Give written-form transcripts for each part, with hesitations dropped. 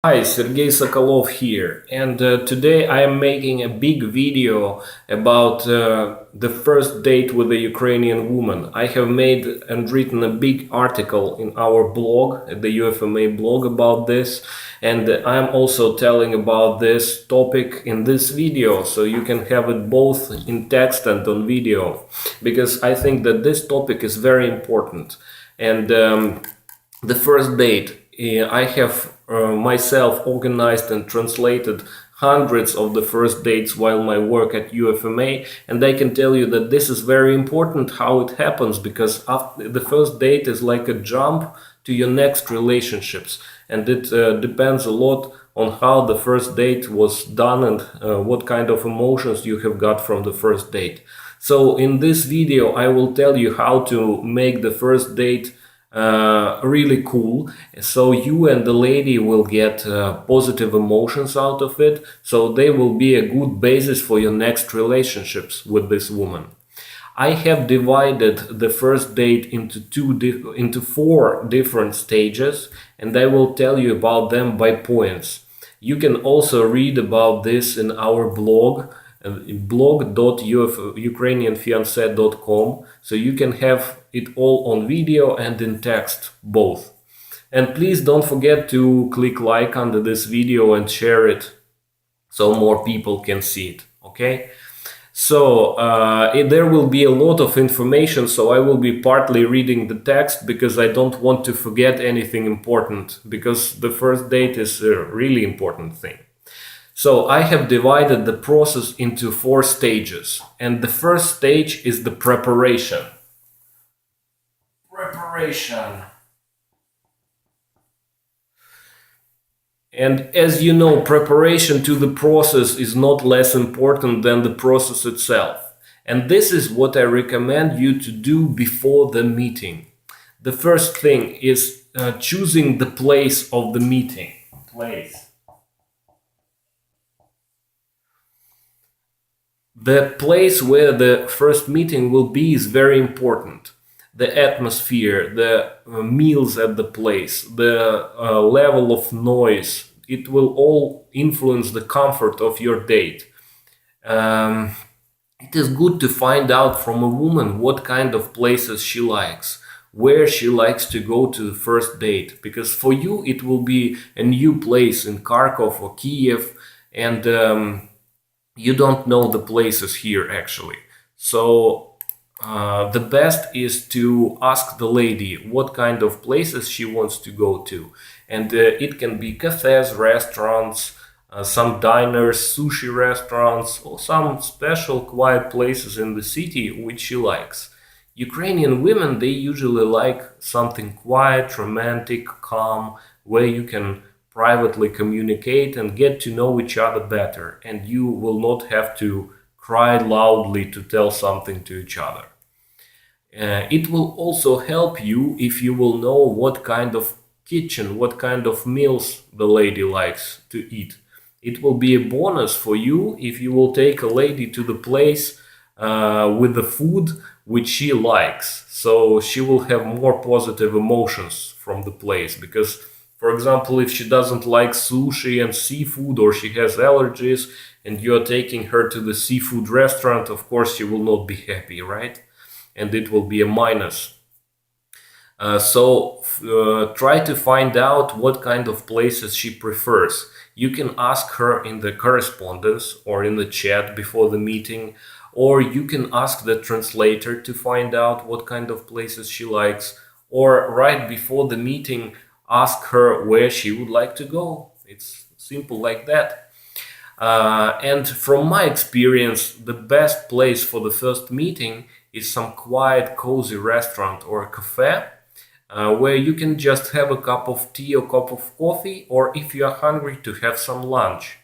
Hi, Sergey Sokolov here, and today I am making a big video about the first date with a Ukrainian woman. I have made and written a big article in our blog, the UFMA blog, about this, and I am also telling about this topic in this video, so you can have it both in text and on video, because I think that this topic is very important. And the first date. I have myself organized and translated hundreds of the first dates while my work at UFMA, and I can tell you that this is very important how it happens, because after the first date is like a jump to your next relationships, and it depends a lot on how the first date was done and what kind of emotions you have got from the first date. So in this video I will tell you how to make the first date really cool, so you and the lady will get positive emotions out of it, so they will be a good basis for your next relationships with this woman. I have divided the first date into four different stages, and I will tell you about them by points. You can also read about this in our blog, blog.ukrainianfiance.com, so you can have it all on video and in text both. And please don't forget to click like under this video and share it so more people can see it, okay? So there will be a lot of information, so I will be partly reading the text because I don't want to forget anything important, because the first date is a really important thing. So I have divided the process into four stages, and the first stage is the preparation. And as you know, preparation to the process is not less important than the process itself. And this is what I recommend you to do before the meeting. The first thing is choosing the place of the meeting. The place where the first meeting will be is very important. The atmosphere, the meals at the place, the level of noise, it will all influence the comfort of your date. It is good to find out from a woman what kind of places she likes, where she likes to go to the first date, because for you it will be a new place in Kharkov or Kiev, and you don't know the places here actually. So the best is to ask the lady what kind of places she wants to go to. And it can be cafes, restaurants, some diners, sushi restaurants, or some special quiet places in the city which she likes. Ukrainian women, they usually like something quiet, romantic, calm, where you can privately communicate and get to know each other better, and you will not have to cry loudly to tell something to each other. It will also help you if you will know what kind of kitchen, what kind of meals the lady likes to eat. It will be a bonus for you if you will take a lady to the place with the food which she likes. So she will have more positive emotions from the place, because for example, if she doesn't like sushi and seafood, or she has allergies, and you're taking her to the seafood restaurant, of course she will not be happy, right? And it will be a minus. Try to find out what kind of places she prefers. You can ask her in the correspondence or in the chat before the meeting, or you can ask the translator to find out what kind of places she likes, or right before the meeting ask her where she would like to go. It's simple like that. And from my experience, the best place for the first meeting is some quiet, cozy restaurant or a cafe, where you can just have a cup of tea or cup of coffee, or if you are hungry, to have some lunch.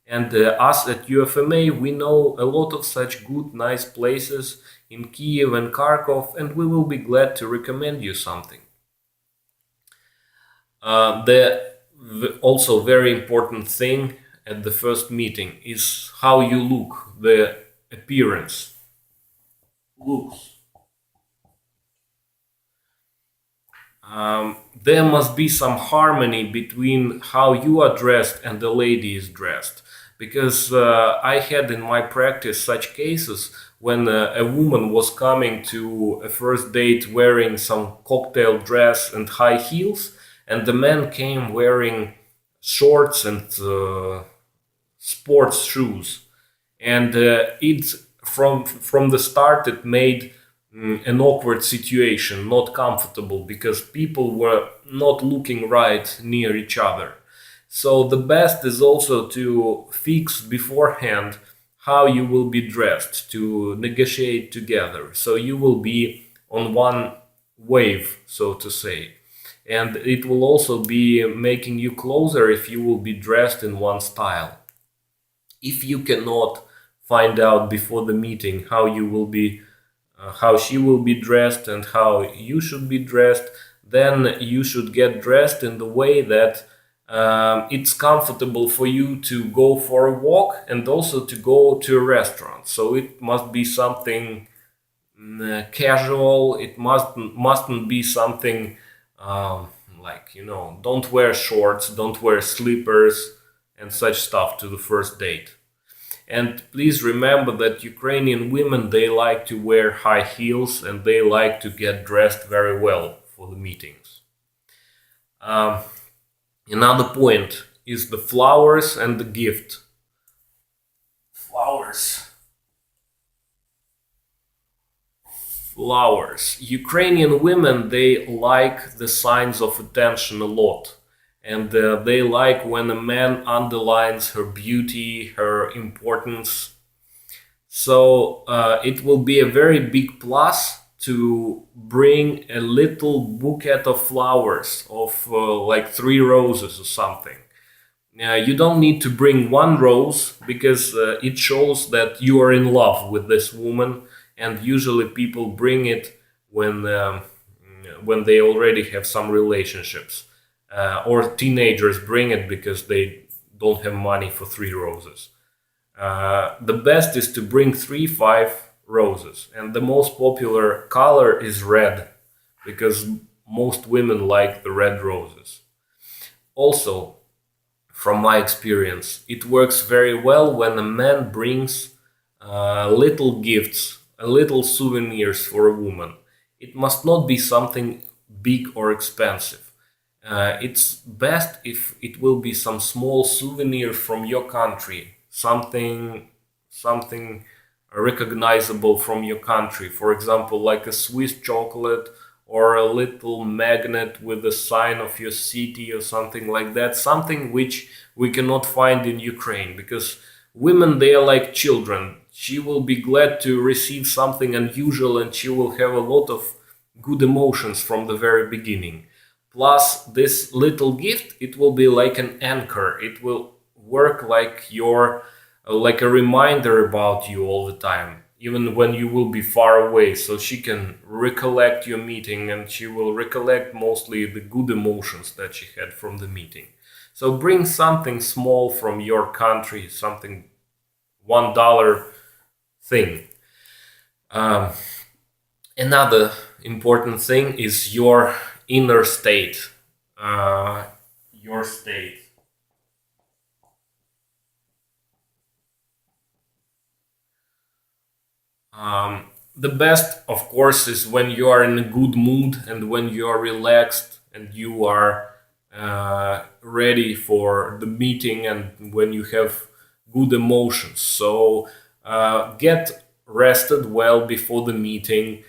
And us at UFMA, we know a lot of such good, nice places in Kiev and Kharkov, and we will be glad to recommend you something. The also very important thing at the first meeting is how you look, the appearance. Looks. there must be some harmony between how you are dressed and the lady is dressed. Because I had in my practice such cases when a woman was coming to a first date wearing some cocktail dress and high heels, and the man came wearing shorts and sports shoes. And it's from the start it made an awkward situation, not comfortable, because people were not looking right near each other. So the best is also to fix beforehand how you will be dressed, to negotiate together, so you will be on one wave, so to say. And it will also be making you closer if you will be dressed in one style. If you cannot find out before the meeting how you will be how she will be dressed and how you should be dressed, then you should get dressed in the way that it's comfortable for you to go for a walk and also to go to a restaurant. So it must be something casual. It mustn't be something like, don't wear shorts, don't wear slippers and such stuff to the first date. And please remember that Ukrainian women, they like to wear high heels and they like to get dressed very well for the meetings. Another point is the flowers and the gift. Flowers. Flowers. Ukrainian women, they like the signs of attention a lot. And they like when a man underlines her beauty, her importance. So it will be a very big plus to bring a little bouquet of flowers of like 3 roses or something. You don't need to bring 1 rose, because it shows that you are in love with this woman, and usually people bring it when they already have some relationships. Or teenagers bring it because they don't have money for 3 roses. The best is to bring 3-5 roses, and the most popular color is red, because most women like the red roses. Also, from my experience, it works very well when a man brings little gifts, little souvenirs for a woman. It must not be something big or expensive. It's best if it will be some small souvenir from your country, something recognizable from your country. For example, like a Swiss chocolate or a little magnet with the sign of your city or something like that. Something which we cannot find in Ukraine, because women, they are like children. She will be glad to receive something unusual, and she will have a lot of good emotions from the very beginning. Plus, this little gift, it will be like an anchor. It will work like a reminder about you all the time, even when you will be far away. So she can recollect your meeting, and she will recollect mostly the good emotions that she had from the meeting. So bring something small from your country, something $1 thing. Another important thing is your inner state. Your state. The best, of course, is when you are in a good mood and when you are relaxed and you are ready for the meeting, and when you have good emotions. So get rested well before the meeting.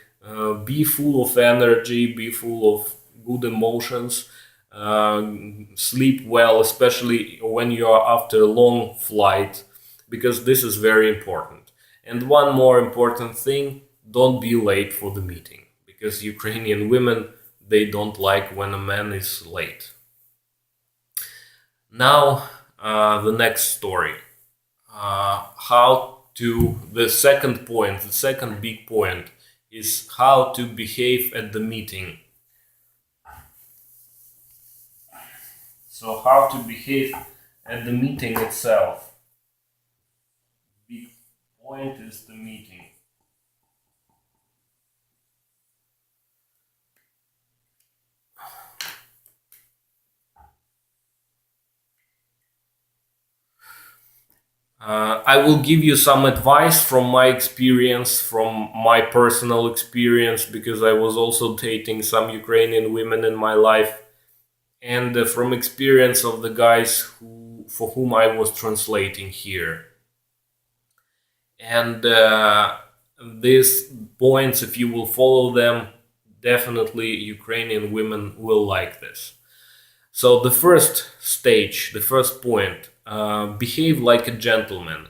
Be full of energy, be full of good emotions. Sleep well, especially when you are after a long flight, because this is very important. And one more important thing, don't be late for the meeting, because Ukrainian women, they don't like when a man is late. Now, the next story. The second point, the second big point is how to behave at the meeting. So, how to behave at the meeting itself. Big point is the meeting. I will give you some advice from my experience, from my personal experience, because I was also dating some Ukrainian women in my life, and from experience of the guys for whom I was translating here. And these points, if you will follow them, definitely Ukrainian women will like this. So the first stage, the first point, behave like a gentleman.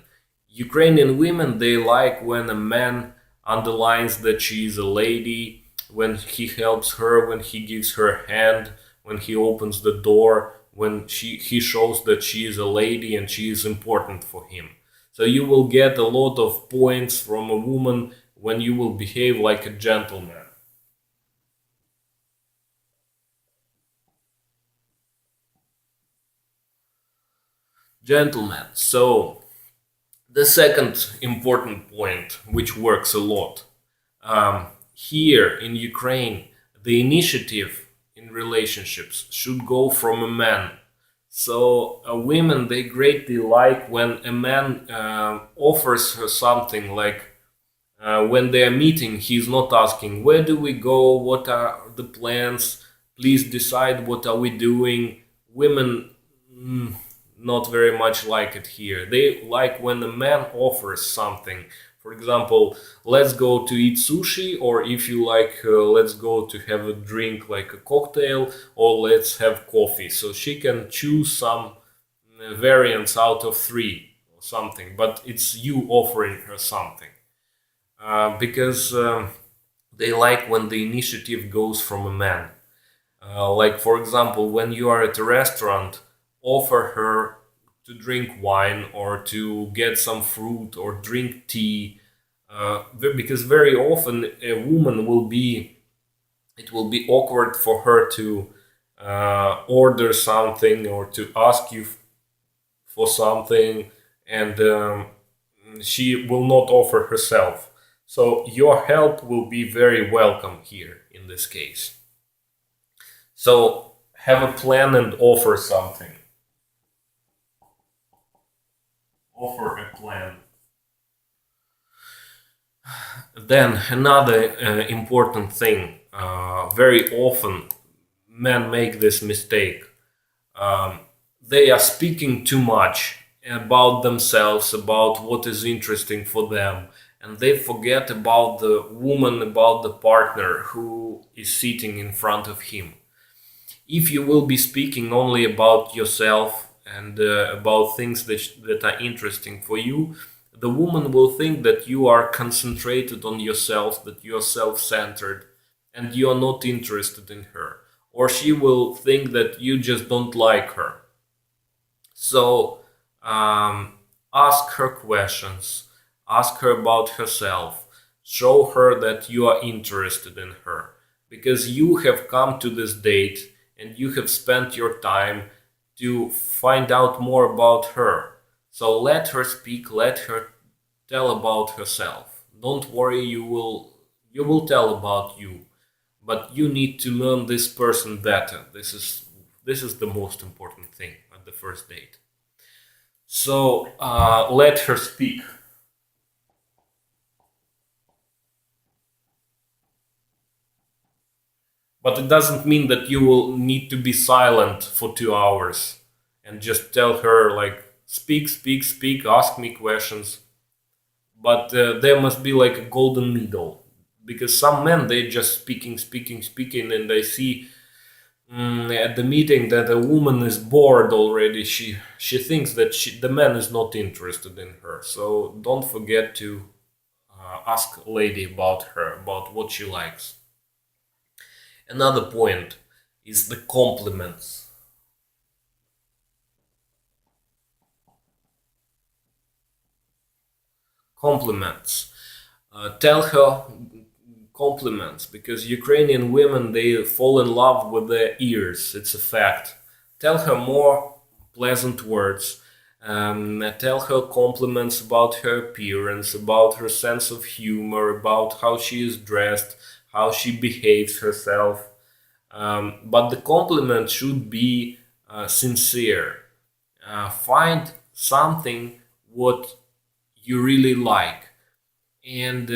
Ukrainian women, they like when a man underlines that she is a lady, when he helps her, when he gives her a hand, when he opens the door, when he shows that she is a lady and she is important for him. So you will get a lot of points from a woman when you will behave like a gentleman. Gentleman. So the second important point, which works a lot, here in Ukraine, the initiative in relationships should go from a man. So women, they greatly like when a man offers her something, like when they are meeting, he's not asking, where do we go? What are the plans? Please decide what are we doing. Women not very much like it here. They like when a man offers something. For example, let's go to eat sushi, or if you like, let's go to have a drink like a cocktail, or let's have coffee. So she can choose some variants out of three or something, but it's you offering her something. Because they like when the initiative goes from a man. Like, for example, when you are at a restaurant, offer her to drink wine or to get some fruit or drink tea. Because very often a woman will be, it will be awkward for her to order something or to ask you for something, and she will not offer herself. So your help will be very welcome here in this case. So have a plan and offer something. Offer a plan. Then another important thing. Very often men make this mistake. Um, they are speaking too much about themselves, about what is interesting for them, and they forget about the woman, about the partner who is sitting in front of him. If you will be speaking only about yourself and about things that are interesting for you, the woman will think that you are concentrated on yourself, that you are self-centered, and you are not interested in her. Or she will think that you just don't like her. So ask her questions, ask her about herself, show her that you are interested in her, because you have come to this date and you have spent your time to find out more about her. So let her speak, let her tell about herself. Don't worry, you will tell about you, but you need to learn this person better. This is the most important thing at the first date. So let her speak. But it doesn't mean that you will need to be silent for 2 hours and just tell her, like, speak, speak, speak, ask me questions. But there must be like a golden middle. Because some men, they just speaking, speaking, speaking, and they see at the meeting that a woman is bored already. She thinks that the man is not interested in her. So don't forget to ask a lady about her, about what she likes. Another point is the compliments. Compliments. Tell her compliments, because Ukrainian women, they fall in love with their ears. It's a fact. Tell her more pleasant words. Tell her compliments about her appearance, about her sense of humor, about how she is dressed, how she behaves herself. But the compliment should be sincere. Find something what you really like, and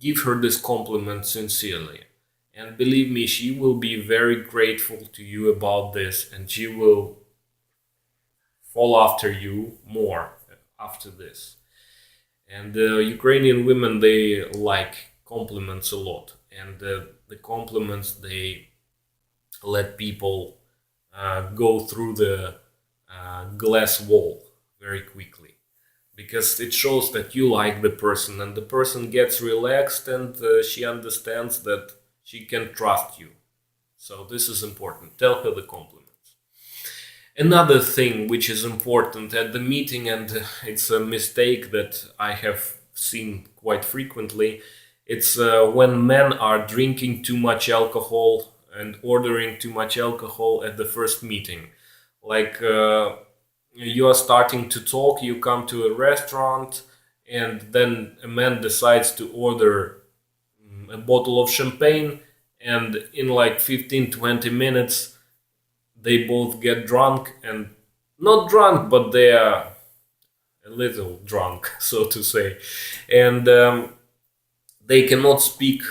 give her this compliment sincerely. And believe me, she will be very grateful to you about this, and she will fall after you more after this. And Ukrainian women, they like compliments a lot, and the compliments, they let people go through the glass wall very quickly, because it shows that you like the person, and the person gets relaxed, and she understands that she can trust you. So this is important. Tell her the compliments. Another thing which is important at the meeting, and it's a mistake that I have seen quite frequently, it's when men are drinking too much alcohol and ordering too much alcohol at the first meeting. Like you are starting to talk, you come to a restaurant, and then a man decides to order a bottle of champagne, and in like 15-20 minutes they both get drunk, and not drunk, but they are a little drunk, so to say, and they cannot speak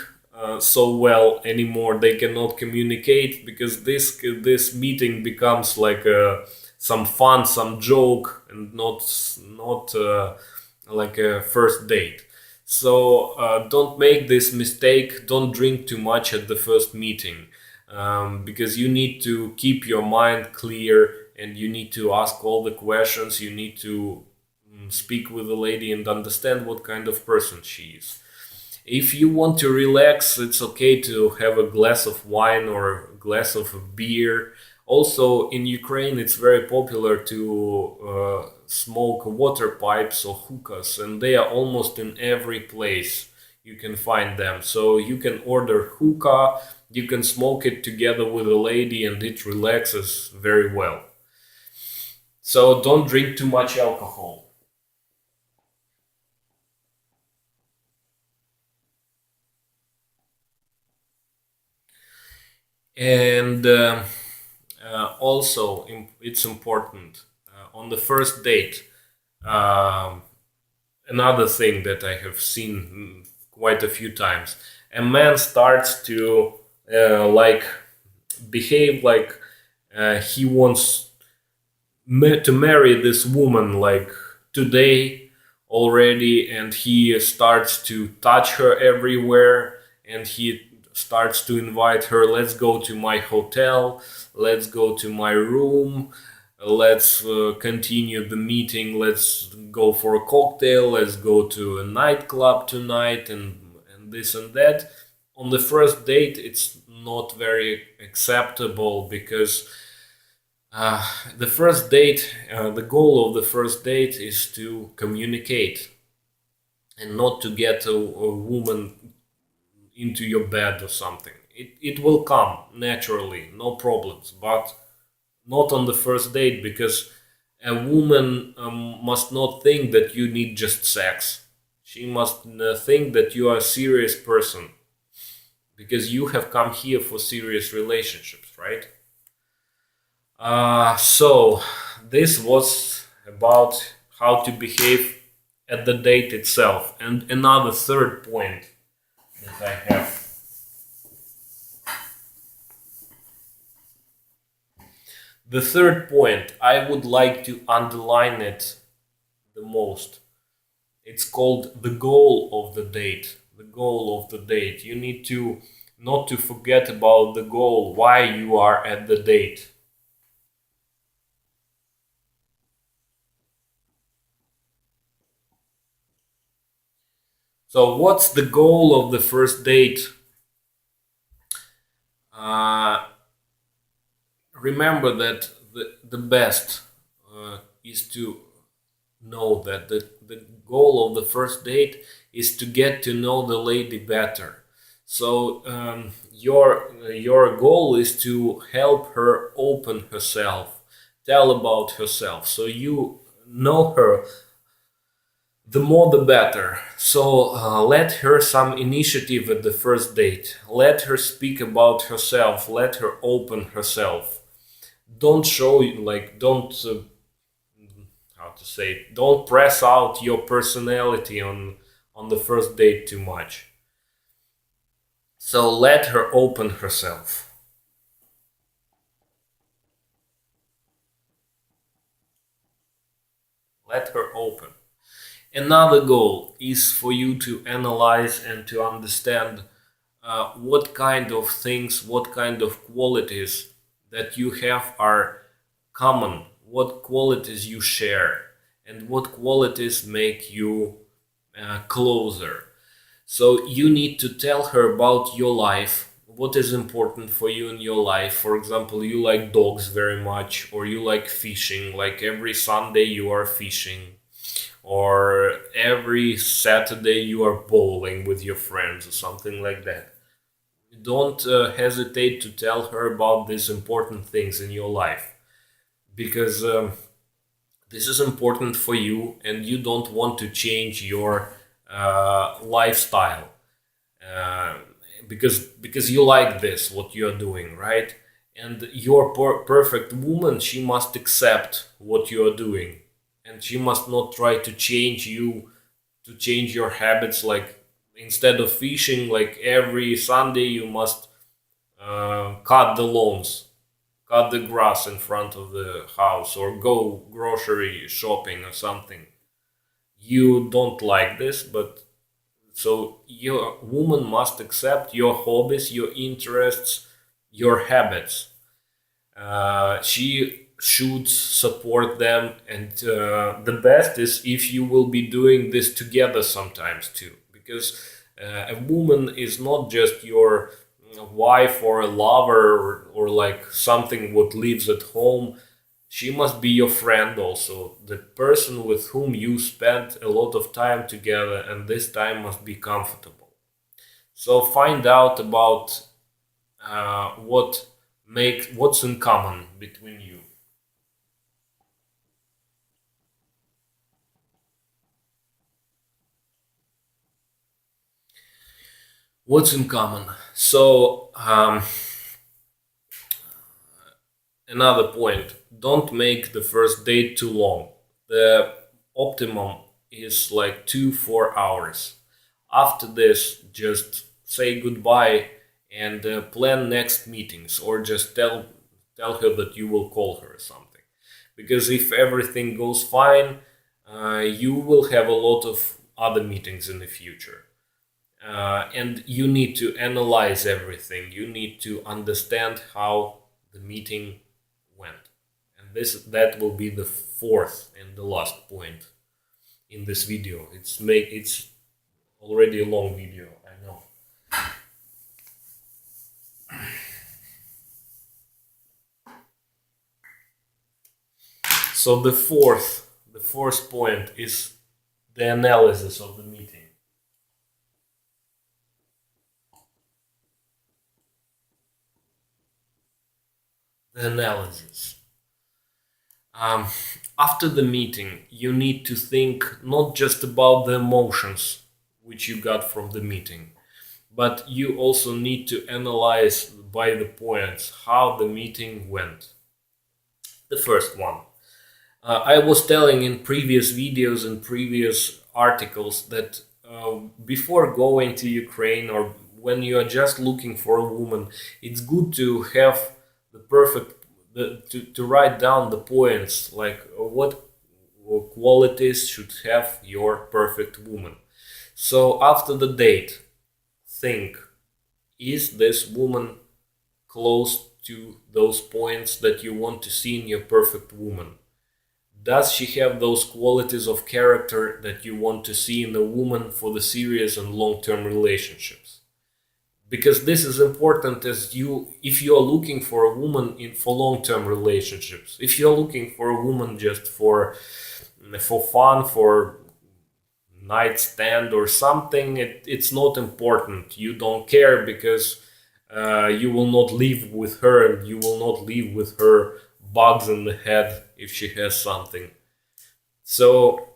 so well anymore. They cannot communicate, because this meeting becomes like some fun, some joke, and not like a first date. So don't make this mistake. Don't drink too much at the first meeting, because you need to keep your mind clear, and you need to ask all the questions. You need to speak with the lady and understand what kind of person she is. If you want to relax, it's okay to have a glass of wine or a glass of beer. Also, in Ukraine, it's very popular to smoke water pipes or hookahs, and they are almost in every place. You can find them. So you can order hookah, you can smoke it together with a lady, and it relaxes very well. So don't drink too much alcohol. And also, it's important on the first date. Um, Another thing that I have seen quite a few times, a man starts to like behave like he wants to marry this woman like today already, and he starts to touch her everywhere, and he starts to invite her, let's go to my hotel, let's go to my room, let's continue the meeting, let's go for a cocktail, let's go to a nightclub tonight, and this and that. On the first date, it's not very acceptable, because uh, the first date, the goal of the first date is to communicate, and not to get a woman into your bed or something. It will come naturally, no problems, but not on the first date, because a woman must not think that you need just sex. She must think that you are a serious person, because you have come here for serious relationships, right? So this was about how to behave at the date itself. And another third point that I have. The third point, I would like to underline it the most. It's called the goal of the date. The goal of the date. You need to not to forget about the goal, why you are at the date. So what's the goal of the first date? Uh, Remember that the best is to know that the goal of the first date is to get to know the lady better. So your goal is to help her open herself, tell about herself, so you know her the more the better. So let her some initiative at the first date. Let her speak about herself. Let her open herself. Don't show like don't how to say it, don't press out your personality on the first date too much. So let her open herself. Let her open. Another goal is for you to analyze and to understand what kind of things, what kind of qualities that you have are common, what qualities you share, and what qualities make you closer. So you need to tell her about your life, what is important for you in your life. For example, you like dogs very much, or you like fishing, like every Sunday you are fishing, or every Saturday you are bowling with your friends or something like that. Don't hesitate to tell her about these important things in your life, because this is important for you and you don't want to change your lifestyle, uh, because you like this what you're doing, right? And your perfect woman, she must accept what you're doing, and she must not try to change you, to change your habits. Like, instead of fishing, like every Sunday you must cut the lawns, cut the grass in front of the house, or go grocery shopping or something. You don't like this, but so your woman must accept your hobbies, your interests, your habits. She should support them, and the best is if you will be doing this together sometimes too, because a woman is not just your wife or a lover, or like something what lives at home. She must be your friend also, the person with whom you spend a lot of time together, and this time must be comfortable. So find out about what's in common between you. What's in common? So another point: don't make the first date too long. The optimum is like 2-4 hours. After this, just say goodbye and plan next meetings, or just tell her that you will call her or something. Because if everything goes fine, you will have a lot of other meetings in the future. And you need to analyze everything. You need to understand how the meeting went. And that will be the fourth and the last point in this video. It's already a long video, I know. So the fourth point is the analysis of the meeting. The analysis. Um, After the meeting, you need to think not just about the emotions which you got from the meeting, but you also need to analyze by the points how the meeting went. The first one. I was telling in previous videos and previous articles that before going to Ukraine, or when you are just looking for a woman, it's good to have the perfect, to write down the points, like what qualities should have your perfect woman. So after the date, think, is this woman close to those points that you want to see in your perfect woman? Does she have those qualities of character that you want to see in a woman for the serious and long-term relationships? Because this is important, as if you are looking for a woman for long-term relationships. If you're looking for a woman just for fun, for nightstand or something, it's not important. You don't care, because you will not live with her, and you will not live with her bugs in the head if she has something. So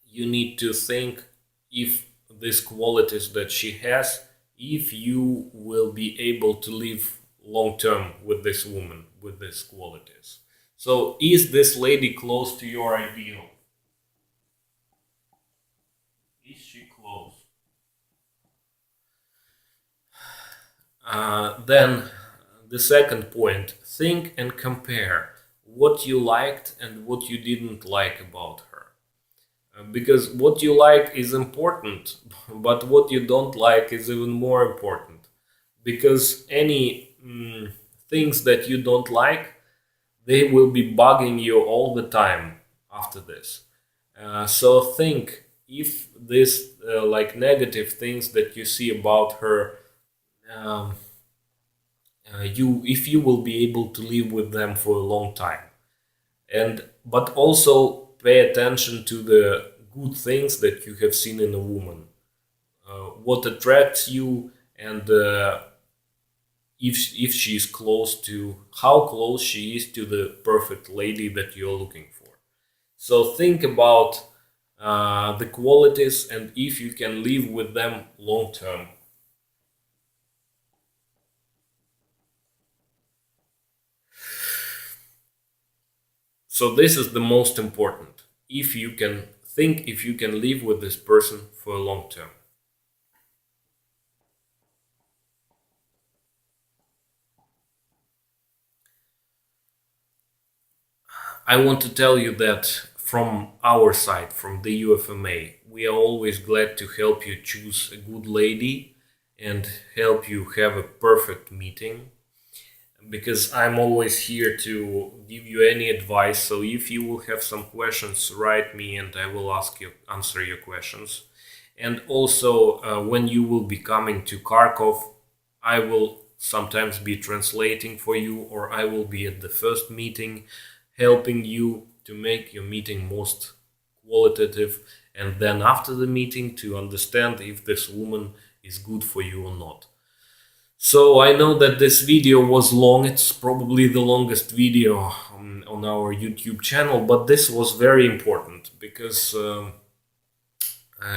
you need to think if these qualities that she has, if you will be able to live long term with this woman with these qualities. So is this lady close to your ideal? Is she close? Then the second point, think and compare what you liked and what you didn't like about her. Because what you like is important, but what you don't like is even more important. Because any things that you don't like, they will be bugging you all the time after this. So think if this like negative things that you see about her, um, you if you will be able to live with them for a long time, and but also pay attention to the good things that you have seen in a woman, what attracts you, and if she is close to how close she is to the perfect lady that you're looking for. So think about the qualities and if you can live with them long term. So this is the most important. If you can think if you can live with this person for a long term. I want to tell you that from our side, from the UFMA, we are always glad to help you choose a good lady and help you have a perfect meeting, because I'm always here to give you any advice. So if you will have some questions, write me and I will answer your questions. And also, when you will be coming to Kharkov, I will sometimes be translating for you, or I will be at the first meeting, helping you to make your meeting most qualitative, and then after the meeting to understand if this woman is good for you or not. So I know that this video was long, it's probably the longest video on our YouTube channel, but this was very important because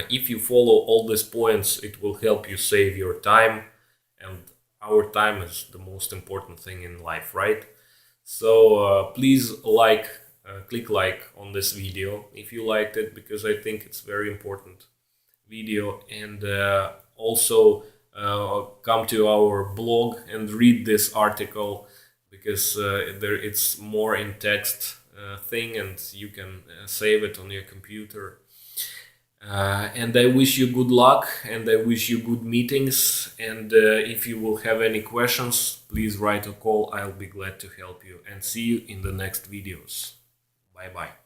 if you follow all these points, it will help you save your time, and our time is the most important thing in life, right? So please click like on this video if you liked it, because I think it's very important video, and also come to our blog and read this article, because it's more in text thing, and you can save it on your computer. And I wish you good luck, and I wish you good meetings, and if you will have any questions, please write or call. I'll be glad to help you, and see you in the next videos. Bye bye.